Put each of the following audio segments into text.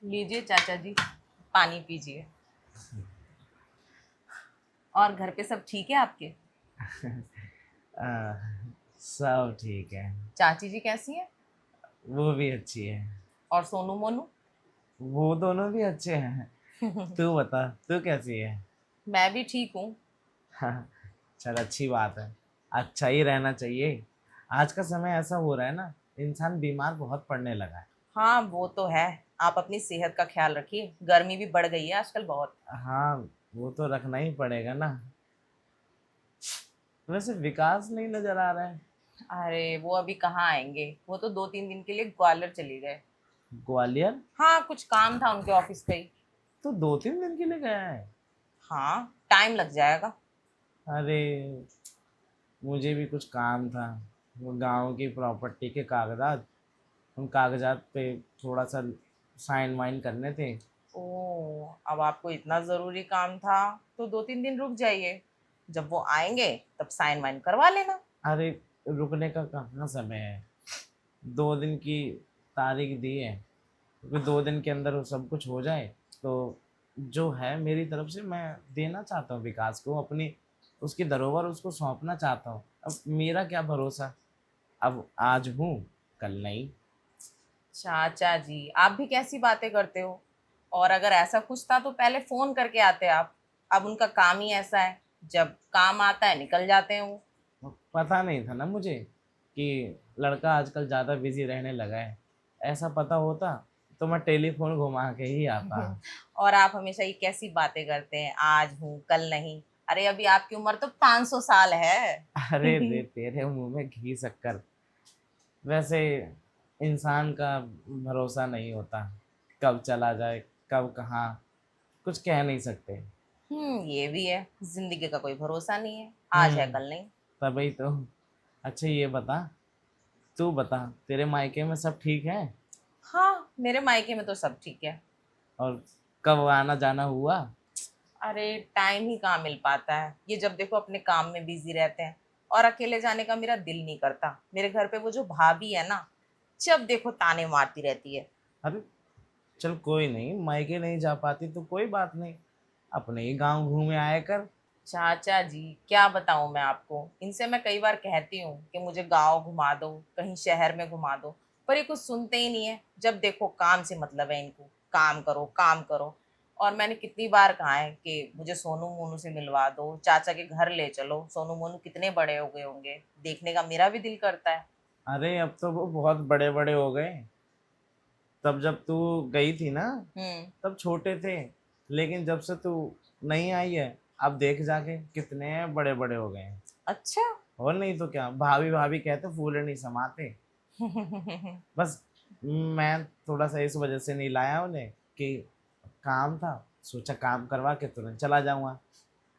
लीजिए चाचा जी, पानी पीजिए। और घर पे सब ठीक है आपके? आ, सब ठीक है। चाची जी कैसी हैं? वो भी अच्छी है। और सोनू मोनू? वो दोनों भी अच्छे हैं। तू बता, तू कैसी है? मैं भी ठीक हूँ। हाँ, चल अच्छी बात है। अच्छा ही रहना चाहिए। आज का समय ऐसा हो रहा है ना, इंसान बीमार बहुत पड़ने लगा है। हाँ वो तो है। आप अपनी सेहत का ख्याल रखिए, गर्मी भी बढ़ गई है आजकल बहुत। हाँ, वो तो रखना ही पड़ेगा ना। वैसे विकास नहीं नजर आ रहा है। अरे वो अभी कहाँ आएंगे, वो तो 2-3 दिन के लिए ग्वालियर चले गए। ग्वालियर? हाँ कुछ काम था उनके ऑफिस का ही। तो 2-3 दिन के लिए गया है? हाँ टाइम लग जाएगा। अरे, मुझे भी कुछ काम था। वो गांव की प्रॉपर्टी के कागजात, उन कागजात पे थोड़ा सा साइन वाइन करने थे। ओ, अब आपको इतना जरूरी काम था तो 2-3 दिन रुक जाइए। जब वो आएंगे तब साइन वाइन करवा लेना। अरे, रुकने का कहाँ समय है। 2 दिन की तारीख दी है, क्योंकि 2 दिन के अंदर वो सब कुछ हो जाए तो जो है मेरी तरफ से मैं देना चाहता हूँ विकास को अपनी, उसकी धरोहर उसको सौंपना चाहता हूँ। अब मेरा क्या भरोसा, अब आज हूँ कल नहीं। चाचा जी आप भी कैसी बातें करते हो। और अगर ऐसा कुछ था तो पहले फोन करके आते आप। अब उनका काम ही ऐसा है, जब काम आता है निकल जाते हैं वो। पता नहीं था ना मुझे कि लड़का आजकल ज़्यादा बिजी रहने लगा है। ऐसा पता होता तो मैं टेलीफोन घुमा के ही आता। और आप हमेशा ये कैसी बातें करते हैं, आज हूँ कल नहीं। अरे अभी आपकी उम्र तो 500 साल है। अरे रे, तेरे मुंह में घी शक्कर। वैसे इंसान का भरोसा नहीं होता, कब चला जाए कब कहाँ, कुछ कह नहीं सकते। ये भी है, जिंदगी का कोई भरोसा नहीं है, आज है हम्म, कल नहीं। तभी तो। अच्छा ये बता, तू बता, तेरे मायके में सब ठीक है? हाँ मेरे मायके में तो सब ठीक है। और कब आना जाना हुआ? अरे टाइम ही कहाँ मिल पाता है, ये जब देखो अपने काम में बिजी रहते हैं। और अकेले जाने का मेरा दिल नहीं करता, मेरे घर पे वो जो भाभी है ना, जब देखो ताने मारती रहती है। अरे, चल कोई नहीं, मायके नहीं जा पाती तो कोई बात नहीं, अपने ही गांव घूमे आया कर। चाचा जी क्या बताऊं मैं आपको, इनसे मैं कई बार कहती हूँ कि मुझे गांव घुमा दो, कहीं शहर में घुमा दो। पर ये कुछ सुनते ही नहीं है, जब देखो काम से मतलब है इनको, काम करो काम करो। और मैंने कितनी बार कहा है कि मुझे सोनू मोनू से मिलवा दो, चाचा के घर ले चलो, सोनू मोनू कितने बड़े हो गए होंगे, देखने का मेरा भी दिल करता है। अरे अब तो वो बहुत बड़े बड़े हो गए। तब जब तू गई थी ना, हम्म। तब छोटे थे, लेकिन जब से तू नहीं आई है, अब देख जाके कितने बड़े बड़े हो गए हैं। अच्छा। और नहीं तो क्या, भाभी भाभी कहते फूले नहीं समाते। बस मैं थोड़ा सा इस वजह से नहीं लाया उन्हें कि काम था, सोचा काम करवा के तुरंत चला जाऊंगा।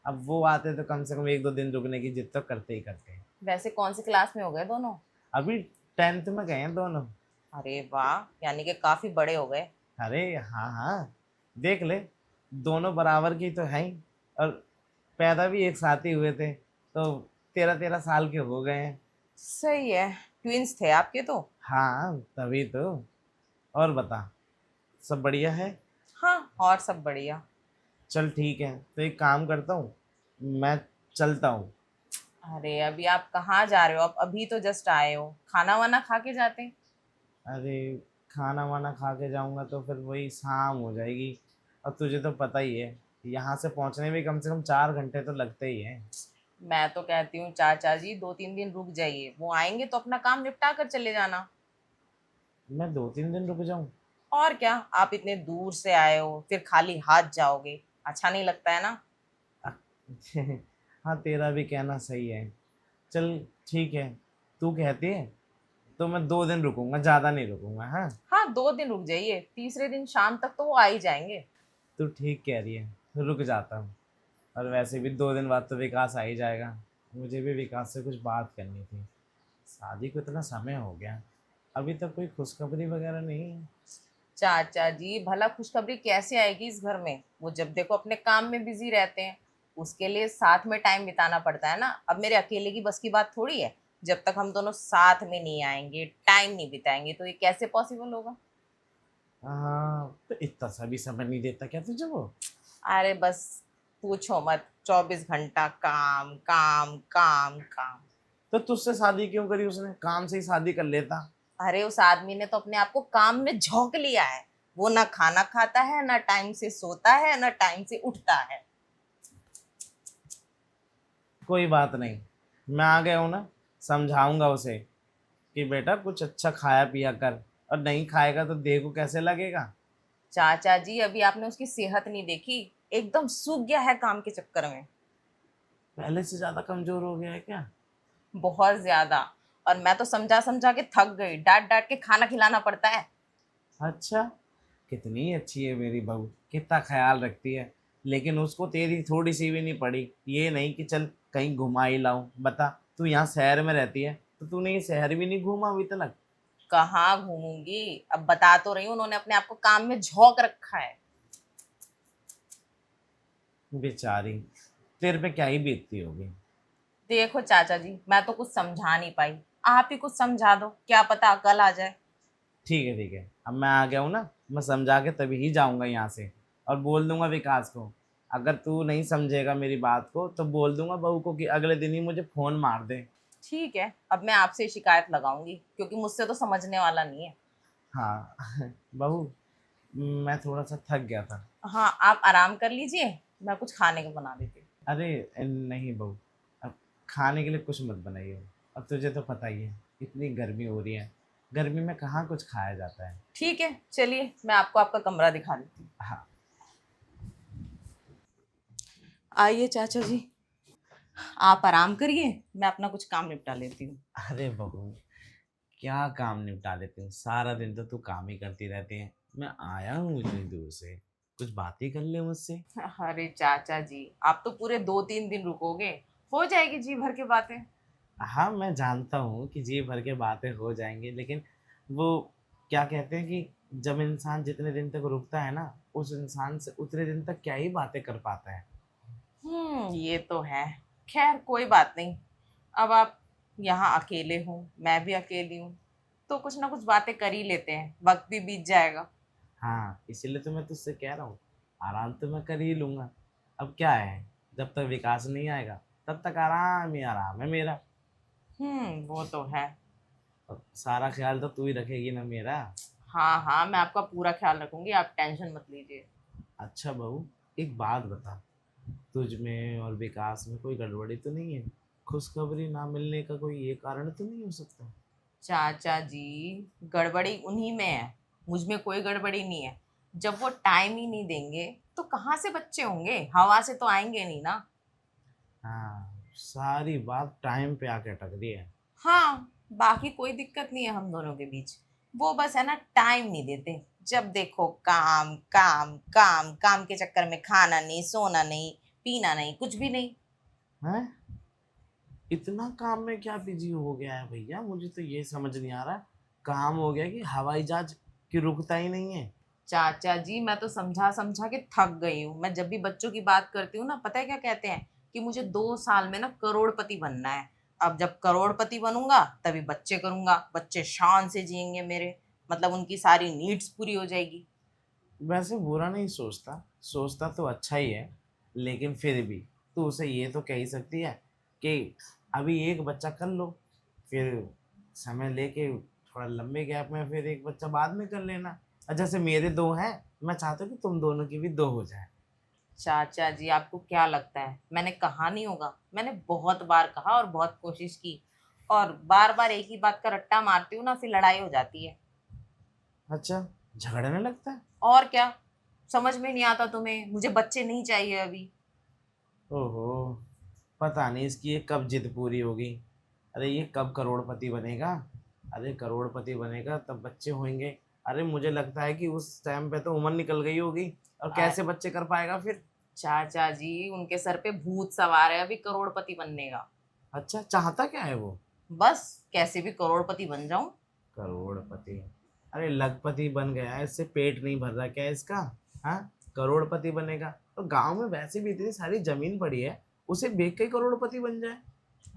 अब वो आते तो कम से कम 1-2 दिन रुकने की जिद तो करते ही करते हैं। वैसे कौन सी क्लास में हो गए दोनों? अभी 10th में गए हैं दोनों। अरे वाह, यानी कि काफी बड़े हो गए। अरे हाँ हाँ, देख ले, दोनों बराबर की तो है ही, और पैदा भी एक साथ ही हुए थे, तो 13-13 साल के हो गए हैं। सही है, ट्विंस थे आपके तो। हाँ तभी तो। और बता, सब बढ़िया है? हाँ और सब बढ़िया। चल ठीक है, तो एक काम करता हूँ, मैं चलता हूँ। अरे अभी आप कहाँ जा रहे हो, आप अभी तो जस्ट आए हो, खाना वाना खा के जाते। अरे, खाना वाना खा के जाऊंगा तो फिर वही शाम हो जाएगी, और तुझे तो पता ही है, यहाँ से पहुँचने में कम से कम 4 घंटे तो लगते ही हैं। मैं तो कहती हूँ चाचा जी 2-3 दिन रुक जाइए, वो आएंगे तो अपना काम निपटा कर चले जाना। मैं 2-3 दिन रुक जाऊँ? और क्या, आप इतने दूर से आए हो फिर खाली हाथ जाओगे, अच्छा नहीं लगता है ना। हाँ, तेरा भी कहना सही है। चल ठीक है, तू कहती है तो मैं 2 दिन रुकूंगा, ज़्यादा नहीं रुकूंगा। हाँ, हाँ 2 दिन रुक जाइए, तीसरे दिन शाम तक तो वो आ ही जाएंगे। तू ठीक कह रही है, रुक जाता हूँ। और वैसे भी 2 दिन बाद तो विकास आ ही जाएगा, मुझे भी विकास से कुछ बात करनी थी। शादी को इतना समय हो गया, अभी तक कोई खुशखबरी वगैरह नहीं है। चाचा जी भला खुशखबरी कैसे आएगी इस घर में, वो जब देखो अपने काम में बिजी रहते हैं। उसके लिए साथ में टाइम बिताना पड़ता है ना, अब मेरे अकेले की बस की बात थोड़ी है। जब तक हम दोनों साथ में नहीं आएंगे, टाइम नहीं बिताएंगे, तो ये कैसे पॉसिबल होगा। हाँ, तो इतना सा भी समय नहीं देता क्या तुझे वो? अरे बस पूछो मत, 24 घंटा काम काम काम काम। तो तुझसे शादी क्यों करी उसने? काम से ही शादी कर लेता। अरे उस आदमी ने तो अपने आप को काम में झोंक लिया है। वो ना खाना खाता है, ना टाइम से सोता है, ना टाइम से उठता है। कोई बात नहीं, मैं आ गया हूँ ना, समझाऊंगा उसे कि बेटा कुछ अच्छा खाया पिया कर, और नहीं खाएगा तो देह को कैसे लगेगा। चाचा जी, अभी आपने उसकी सेहत नहीं देखी, एकदम सूख गया है काम के चक्कर में। पहले से ज्यादा कमजोर हो गया है क्या? बहुत ज्यादा। और मैं तो समझा समझा के थक गई, डांट डांट के खाना खिलाना पड़ता है। अच्छा, कितनी अच्छी है मेरी बहू, कितना ख्याल रखती है। लेकिन उसको तेरी थोड़ी सी भी नहीं पड़ी, ये नहीं कि चल कहीं घुमा ही लाऊं। बता, तू यहाँ शहर में रहती है तो तूने ये शहर भी नहीं घूमा अभी तक? कहाँ घूमूंगी, अब बता तो रही हूँ, उन्होंने अपने आप को काम में झोंक रखा है। बेचारी, तेरे पे क्या ही बीतती होगी। देखो चाचा जी, मैं तो कुछ समझा नहीं पाई। आप ही कुछ समझा दो, क्या पता अकल आ जाए। ठीक है ठीक है, अब मैं आ गया हूँ ना, मैं समझा के तभी ही जाऊंगा यहाँ से। और बोल दूंगा विकास को, अगर तू नहीं समझेगा मेरी बात को तो बोल दूंगा बहू को कि अगले दिन ही मुझे फोन मार दे। ठीक है, अब मैं आपसे शिकायत लगाऊंगी, क्योंकि मुझसे तो समझने वाला नहीं है। हाँ बहू, मैं थोड़ा सा थक गया था। हाँ, आप आराम कर लीजिए, मैं कुछ खाने को बना देती हूँ। अरे नहीं बहू, अब खाने के लिए कुछ मत बनाइए। अब तुझे तो पता ही है, इतनी गर्मी हो रही है, गर्मी में कहाँ कुछ खाया जाता है। ठीक है, चलिए मैं आपको आपका कमरा दिखा देती हूँ। हाँ। आइए चाचा जी, आप आराम करिए, मैं अपना कुछ काम निपटा लेती हूँ। अरे बहू, क्या काम निपटा लेती हूँ, सारा दिन तो तू काम ही करती रहती है। मैं आया हूँ इतनी दूर से, कुछ बात ही कर ले मुझसे। अरे चाचा जी, आप तो पूरे 2-3 दिन रुकोगे, हो जाएगी जी भर के बातें। हाँ, मैं जानता हूँ कि जी भर के बातें हो जाएंगी, लेकिन वो क्या कहते हैं कि जब इंसान जितने दिन तक रुकता है ना, उस इंसान से उतने दिन तक क्या ही बातें कर पाता है। ये तो है। खैर कोई बात नहीं। अब आप यहाँ अकेले हो, मैं भी अकेली हूँ, तो कुछ ना कुछ बातें कर ही लेते हैं, वक्त भी बीत जाएगा। हाँ, इसीलिए तो मैं तुझसे कह रहा हूँ, आराम तो मैं कर ही लूँगा। अब क्या है, जब तक विकास नहीं आएगा तब तक आराम ही आराम है मेरा। वो तो है। अब सारा ख्याल तो तू ही रखेगी ना मेरा। हाँ हाँ, मैं आपका पूरा ख्याल रखूंगी, आप टेंशन मत लीजिए। अच्छा बहू, एक बात बता, तुझ में और विकास में कोई गड़बड़ी तो नहीं है? खुशखबरी ना मिलने का कोई ये कारण तो नहीं हो सकता? चाचा जी, गड़बड़ी उन्हीं में है, मुझ में कोई गड़बड़ी नहीं है। जब वो टाइम ही नहीं देंगे तो कहाँ से बच्चे होंगे, हवा से तो आएंगे नहीं ना। हाँ, सारी बात टाइम पे आके अटक रही है। हाँ, बाकी कोई दिक्कत नहीं है हम दोनों के बीच। वो बस है ना, टाइम नहीं देते। जब देखो काम काम काम, काम के चक्कर में खाना नहीं, सोना नहीं, पीना नहीं, कुछ भी नहीं। हैं? इतना काम में क्या बिजी हो गया है भैया, मुझे तो ये समझ नहीं आ रहा। काम हो गया कि हवाई जहाज की रुकता ही नहीं है। चाचा जी, मैं तो समझा समझा के थक गई हूँ। मैं जब भी बच्चों की बात करती हूँ ना, पता है क्या कहते हैं, कि मुझे 2 साल में ना करोड़पति बनना है। अब जब करोड़पति बनूंगा तभी बच्चे करूंगा, बच्चे शान से जिएंगे मेरे, मतलब उनकी सारी नीड्स पूरी हो जाएगी। वैसे बुरा नहीं सोचता, सोचता तो अच्छा ही है, लेकिन फिर भी तू उसे ये तो कह ही सकती है कि अभी एक बच्चा कर लो, फिर समय लेके थोड़ा लंबे गैप में फिर एक बच्चा बाद में कर लेना। और जैसे मेरे दो हैं, मैं चाहता हूँ कि तुम दोनों की भी दो हो जाए। चाचा जी, आपको क्या लगता है मैंने कहा नहीं होगा? मैंने बहुत बार कहा और बहुत कोशिश की, और बार बार एक ही बात का रट्टा मारती हूँ ना, फिर लड़ाई हो जाती है। अच्छा, झगड़ने लगता है? और क्या, समझ में नहीं आता तुम्हें, मुझे बच्चे नहीं चाहिए अभी। ओहो, पता नहीं इसकी ये कब जिद पूरी होगी। अरे ये कब करोड़पति बनेगा? अरे करोड़पति बनेगा तब बच्चे होंगे। अरे मुझे लगता है कि उस टाइम पे तो उम्र निकल गई होगी, और आ, कैसे बच्चे कर पाएगा फिर? चाचा जी, उनके सर पे भूत सवार है अभी करोड़पति बनने का। अच्छा, चाहता क्या है वो? बस कैसे भी करोड़पति बन जाऊं। करोड़पति? अरे लखपति बन गया है, इससे पेट नहीं भर रहा क्या इसका? हाँ, करोड़पति बनेगा तो गांव में वैसे भी इतनी सारी जमीन पड़ी है, उसे बेच के ही करोड़पति बन जाए।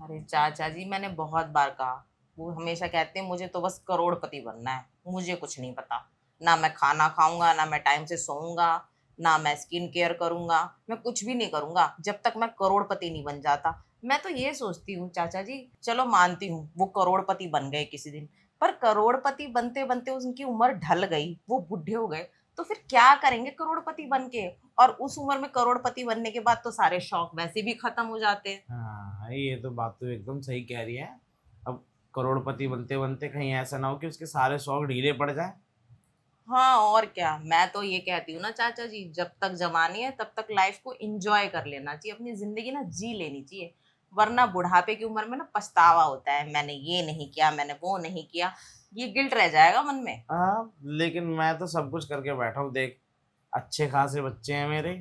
अरे चाचा जी, मैंने बहुत बार कहा, वो हमेशा कहते हैं मुझे तो बस करोड़पति बनना है, मुझे कुछ नहीं पता। ना मैं खाना खाऊंगा, ना मैं टाइम से सोऊंगा, ना मैं स्किन केयर करूंगा, मैं कुछ भी नहीं करूंगा जब तक मैं करोड़पति नहीं बन जाता। मैं तो ये सोचती हूँ चाचा जी, चलो मानती हूँ वो करोड़पति बन गए किसी दिन, पर करोड़पति बनते बनते उनकी उम्र ढल गई, वो बूढ़े हो गए, तो फिर क्या करेंगे करोड़पति बन के? और उस उम्र में करोड़पति बनने के बाद तो सारे शौक वैसे भी खत्म हो जाते हैं। हाँ, ये तो बात तो एकदम सही कह रही है। अब करोड़पति बनते बनते कहीं ऐसा ना हो कि उसके सारे शौक ढीले पड़ जाए। हाँ और क्या, मैं तो ये कहती हूँ ना चाचा जी, जब तक जवानी है तब तक लाइफ को एंजॉय कर लेना चाहिए, अपनी जिंदगी ना जी लेनी चाहिए। वरना बुढ़ापे की उम्र में ना पछतावा होता है, मैंने ये नहीं किया, मैंने वो नहीं किया, ये गिल्ट रह जाएगा मन में। हाँ, लेकिन मैं तो सब कुछ करके बैठा हूँ देख। अच्छे खासे बच्चे हैं मेरे,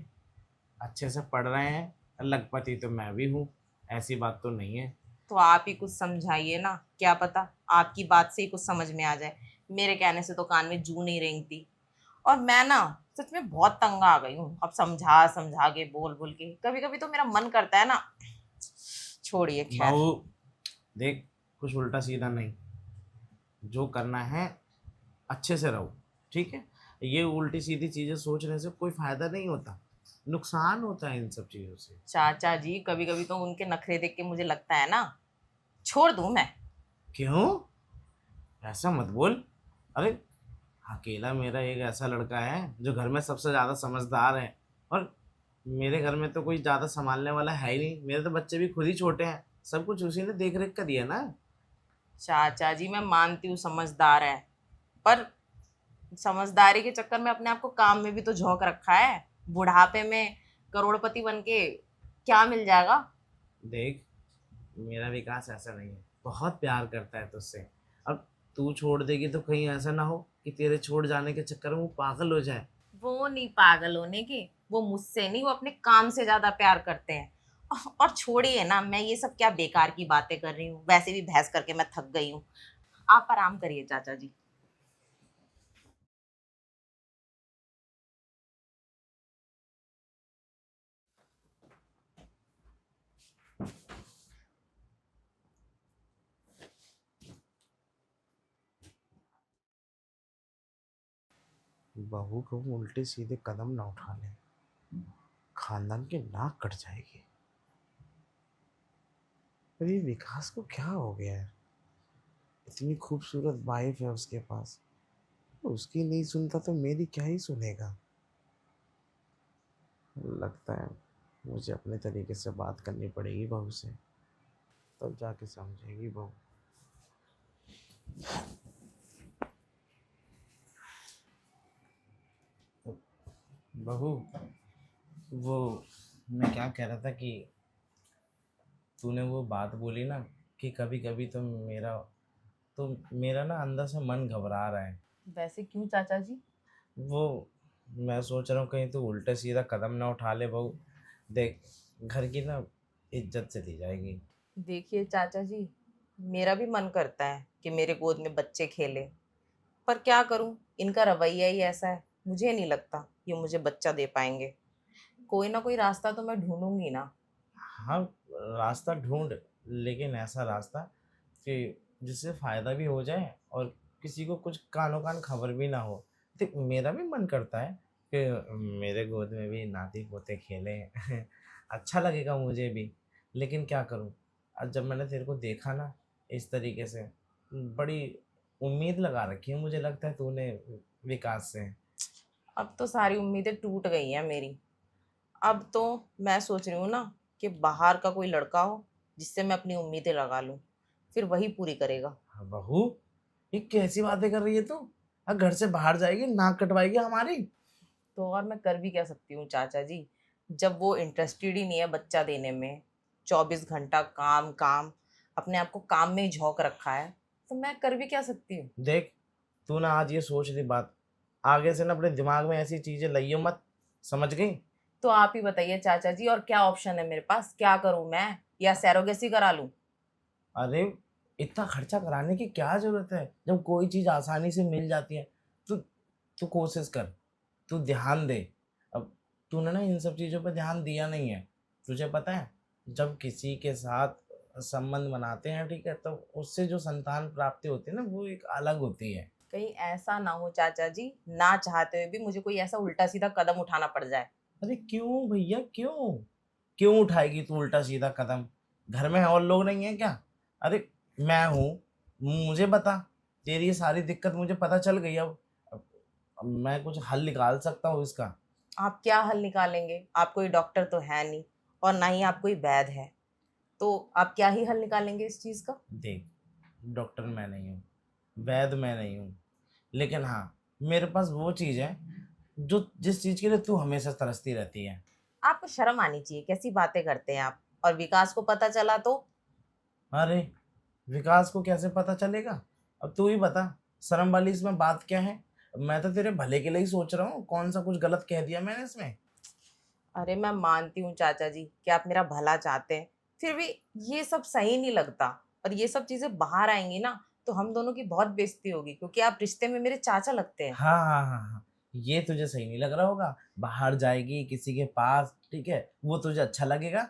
अच्छे से पढ़ रहे हैं, लखपति तो मैं भी हूँ, ऐसी बात तो नहीं है। तो आप ही कुछ समझाइए ना, क्या पता आपकी बात से ही कुछ समझ में आ जाए। मेरे कहने से तो कान में जू नहीं रेंगती। और मैं ना सच में बहुत तंग आ गई हूँ, अब समझा समझा के बोल बोल के कभी कभी तो मेरा मन करता है ना, छोड़िए खैर। बहू देख, कुछ उल्टा सीधा नहीं, जो करना है अच्छे से रहो, ठीक है। ये उल्टी सीधी चीजें सोचने से कोई फायदा नहीं होता, नुकसान होता है इन सब चीजों से। चाचा जी कभी कभी तो उनके नखरे देख के मुझे लगता है ना, छोड़ दूं मैं। क्यों? ऐसा मत बोल। अरे, अकेला मेरा एक ऐसा लड़का है जो घर में सबसे ज्यादा समझदार है, और मेरे घर में तो कोई ज्यादा संभालने वाला है ही नहीं, मेरे तो बच्चे भी खुद ही छोटे हैं, सब कुछ उसी ने देख रेख कर दिया ना। चाचा जी मैं मानती हूँ समझदार है, पर समझदारी के चक्कर में अपने आप को काम में भी तो झोंक रखा है। बुढ़ापे में करोड़पति बन के क्या मिल जाएगा? देख, मेरा विकास ऐसा नहीं है, बहुत प्यार करता है तुझसे। अब तू छोड़ देगी तो कहीं ऐसा ना हो कि तेरे छोड़ जाने के चक्कर में वो पागल हो जाए। वो नहीं पागल होने की, वो मुझसे नहीं, वो अपने काम से ज्यादा प्यार करते हैं। और छोड़िए ना, मैं ये सब क्या बेकार की बातें कर रही हूँ, वैसे भी बहस करके मैं थक गई हूँ। आप आराम करिए चाचा जी। बहू को उल्टे सीधे कदम ना उठा ले, खानदान की नाक कट जाएगी। पर ये विकास को क्या हो गया है? इतनी खूबसूरत वाइफ है उसके पास, उसकी नहीं सुनता तो मेरी क्या ही सुनेगा। लगता है मुझे अपने तरीके से बात करनी पड़ेगी बहू से, तब जाके समझेगी बहू। बहू, वो मैं क्या कह रहा था कि तूने वो बात बोली ना कि कभी कभी तो मेरा ना अंदर से मन घबरा रहा है। वैसे क्यों चाचा जी? वो मैं सोच रहा हूँ कहीं तू उल्टा सीधा कदम ना उठा ले बहू। देख, घर की ना इज्जत चली जाएगी। देखिए चाचा जी, मेरा भी मन करता है कि मेरे गोद में बच्चे खेले, पर क्या करूं, इनका रवैया ही ऐसा है। मुझे नहीं लगता ये मुझे बच्चा दे पाएंगे। कोई ना कोई रास्ता तो मैं ढूंढूंगी ना। हाँ, रास्ता ढूंढ, लेकिन ऐसा रास्ता कि जिससे फ़ायदा भी हो जाए और किसी को कुछ कानो कान खबर भी ना हो। देख, मेरा भी मन करता है कि मेरे गोद में भी नाती पोते खेलें अच्छा लगेगा मुझे भी, लेकिन क्या करूं। आज जब मैंने तेरे को देखा ना इस तरीके से, बड़ी उम्मीद लगा रखी है मुझे लगता है तूने विकास से। अब तो सारी उम्मीदें टूट गई हैं मेरी। अब तो मैं सोच रही हूँ ना कि बाहर का कोई लड़का हो जिससे मैं अपनी उम्मीदें लगा लूं, फिर वही पूरी करेगा। हाँ, बहू, ये कैसी बातें कर रही है तू? घर से बाहर जाएगी, नाक कटवाएगी हमारी। तो और मैं कर भी क्या सकती हूँ चाचा जी, जब वो इंटरेस्टेड ही नहीं है बच्चा देने में, 24 घंटा काम काम, अपने आप को काम में ही झोंक रखा है, तो मैं कर भी क्या सकती हूँ? देख, तू ना आज ये सोच ली बात, आगे से ना अपने दिमाग में ऐसी चीजें लाइयो मत, समझ गई? तो आप ही बताइए चाचा जी, और क्या ऑप्शन है मेरे पास, क्या करूँ मैं, या सैरोगेसी करा लूँ? अरे, इतना खर्चा कराने की क्या जरूरत है जब कोई चीज आसानी से मिल जाती है। तू तू कोशिश कर, तू ध्यान दे। अब तूने ना इन सब चीजों पे ध्यान दिया नहीं है। तुझे पता है, जब किसी के साथ संबंध बनाते हैं, ठीक है, तो उससे जो संतान प्राप्ति होती है ना, वो एक अलग होती है। कहीं ऐसा ना हो चाचा जी, ना चाहते हुए भी मुझे कोई ऐसा उल्टा सीधा कदम उठाना पड़ जाए। अरे क्यों भैया, क्यों क्यों उठाएगी तू उल्टा सीधा कदम? घर में और लोग नहीं है क्या? अरे मैं हूँ, मुझे बता। तेरी ये सारी दिक्कत मुझे पता चल गई अब मैं कुछ हल निकाल सकता हूँ इसका। आप क्या हल निकालेंगे? आप कोई डॉक्टर तो है नहीं, और ना ही आप कोई वैद्य है, तो आप क्या ही हल निकालेंगे इस चीज का? देख, डॉक्टर मैं नहीं हूँ, वैद्य मैं नहीं हूँ, लेकिन हाँ, मेरे पास वो चीज़ है जो जिस चीज़ के लिए तू हमेशा तरसती रहती है। आपको शर्म आनी चाहिए, कैसी बातें करते हैं आप? और विकास को पता चला तो? अरे विकास को कैसे पता चलेगा? अब तू ही बता, शर्म वाली इसमें बात क्या है? मैं तो तेरे भले के लिए ही सोच रहा हूँ, कौन सा कुछ गलत कह दिया मैंने इसमें? अरे मैं मानती हूँ चाचा जी कि आप मेरा भला चाहते हैं, फिर भी ये सब सही नहीं लगता। और ये सब चीजें बाहर आएंगी ना, तो हम दोनों की बहुत बेइज्जती होगी, क्योंकि आप रिश्ते में मेरे चाचा लगते हैं। हाँ हाँ हाँ हाँ, ये तुझे सही नहीं लग रहा होगा। बाहर जाएगी किसी के पास, ठीक है, वो तुझे अच्छा लगेगा?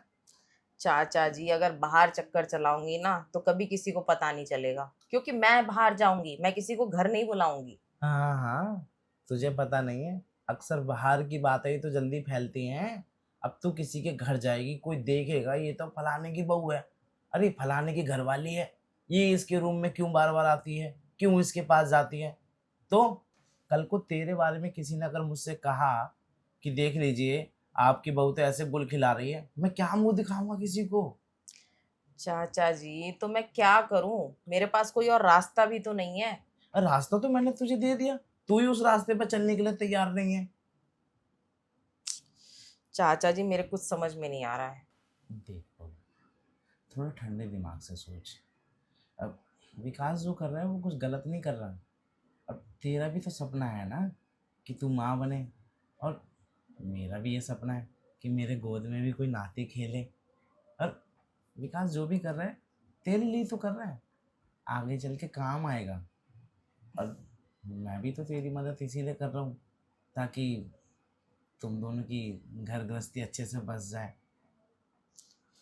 चाचा जी, अगर बाहर चक्कर चलाऊंगी ना तो कभी किसी को पता नहीं चलेगा, क्योंकि मैं बाहर जाऊंगी, मैं किसी को घर नहीं बुलाऊंगी। हाँ हाँ हाँ, तुझे पता नहीं है, अक्सर बाहर की बातें ही तो जल्दी फैलती हैं। अब तू किसी के घर जाएगी, कोई देखेगा ये तो फलाने की बहू है, अरे फलाने की घरवाली है, ये इसके रूम में क्यों बार बार आती है, क्यों इसके पास जाती है? तो कल को तेरे बारे में किसी ने अगर मुझसे कहा कि देख लीजिए आपकी बहू तो ऐसे गुल खिला रही है, मैं क्या मुंह दिखाऊंगा किसी को? चाचा जी, तो मैं क्या करूं? मेरे पास कोई और रास्ता भी तो नहीं है। और रास्ता तो मैंने तुझे दे दिया, तू ही उस रास्ते पर चलने के लिए तैयार नहीं है। चाचा जी, मेरे कुछ समझ में नहीं आ रहा है। देख बहू, थोड़ा ठंडे दिमाग से सोच। अब विकास जो कर रहा है वो कुछ गलत नहीं कर रहा। अब तेरा भी तो सपना है ना कि तू माँ बने, और मेरा भी ये सपना है कि मेरे गोद में भी कोई नाती खेले। और विकास जो भी कर रहा है तेरे लिए तो कर रहा है, आगे चल के काम आएगा। और मैं भी तो तेरी मदद इसीलिए कर रहा हूँ ताकि तुम दोनों की घर गृहस्थी अच्छे से बस जाए।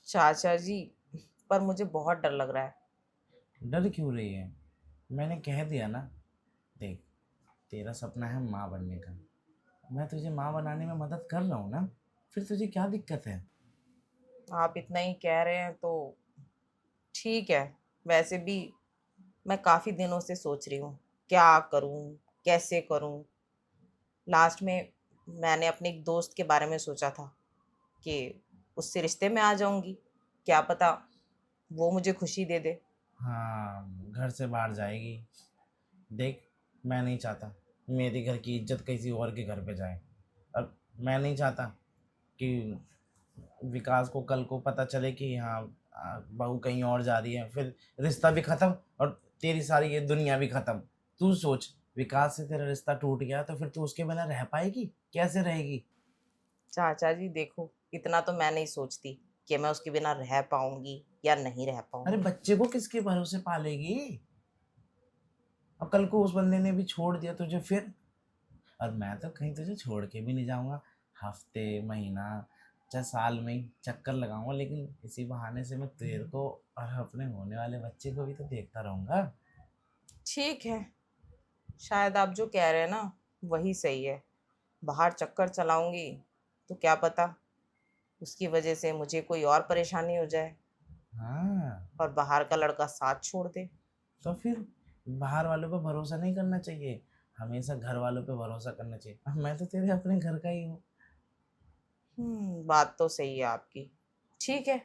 चाचा जी, पर मुझे बहुत डर लग रहा है। डर क्यों रही है? मैंने कह दिया ना। देख, तेरा सपना है माँ बनने का, मैं तुझे माँ बनाने में मदद कर रहा हूँ ना, फिर तुझे क्या दिक्कत है? आप इतना ही कह रहे हैं तो ठीक है। वैसे भी मैं काफी दिनों से सोच रही हूँ क्या करूँ, कैसे करूँ। लास्ट में मैंने अपने एक दोस्त के बारे में सोचा था कि उससे रिश्ते में आ जाऊंगी, क्या पता वो मुझे खुशी दे दे। हाँ, घर से बाहर जाएगी। देख, मैं नहीं चाहता मेरे घर की इज्जत किसी और के घर पे जाए। अब मैं नहीं चाहता कि विकास को कल को पता चले कि हाँ, बहू कहीं और जा रही है, फिर रिश्ता भी ख़त्म और तेरी सारी ये दुनिया भी ख़त्म। तू सोच, विकास से तेरा रिश्ता टूट गया तो फिर तू उसके बिना रह पाएगी? कैसे रहेगी? चाचा जी देखो, इतना तो मैं नहीं सोचती कि मैं उसके बिना रह पाऊंगी या नहीं रह अरे पाऊंगी। बच्चे को किसके भरोसे पालेगी? अब कल को उस बंदे ने भी छोड़ दिया तुझे फिर? और मैं तो कहीं तुझे छोड़ के भी नहीं जाऊंगा, हफ्ते महीना चाहे साल में ही चक्कर लगाऊंगा, लेकिन इसी बहाने से मैं तेरे को और अपने होने वाले बच्चे को भी तो देखता रहूंगा। ठीक है, शायद आप जो कह रहे हैं ना वही सही है। बाहर चक्कर चलाऊंगी तो क्या पता उसकी वजह से मुझे कोई और परेशानी हो जाए हाँ, और बाहर का लड़का साथ छोड़ दे। तो फिर बाहर वालों पे भरोसा नहीं करना चाहिए, हमेशा घर वालों पे भरोसा करना चाहिए। अब मैं तो तेरे अपने घर का ही हूँ। बात तो सही है आपकी। ठीक है,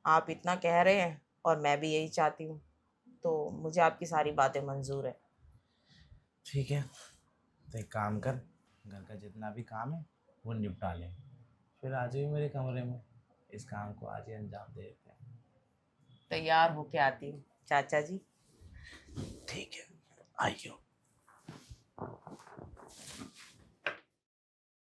आप इतना कह रहे हैं और मैं भी यही चाहती हूँ, तो मुझे आपकी सारी बातें मंजूर है। ठीक है, तो एक काम कर, घर का जितना भी काम है वो निपटा ले, फिर आ जाइए मेरे कमरे में, इस काम को आज ही अंजाम दे देते हैं। तैयार होके आती हूँ चाचा जी। ठीक है, आइयो।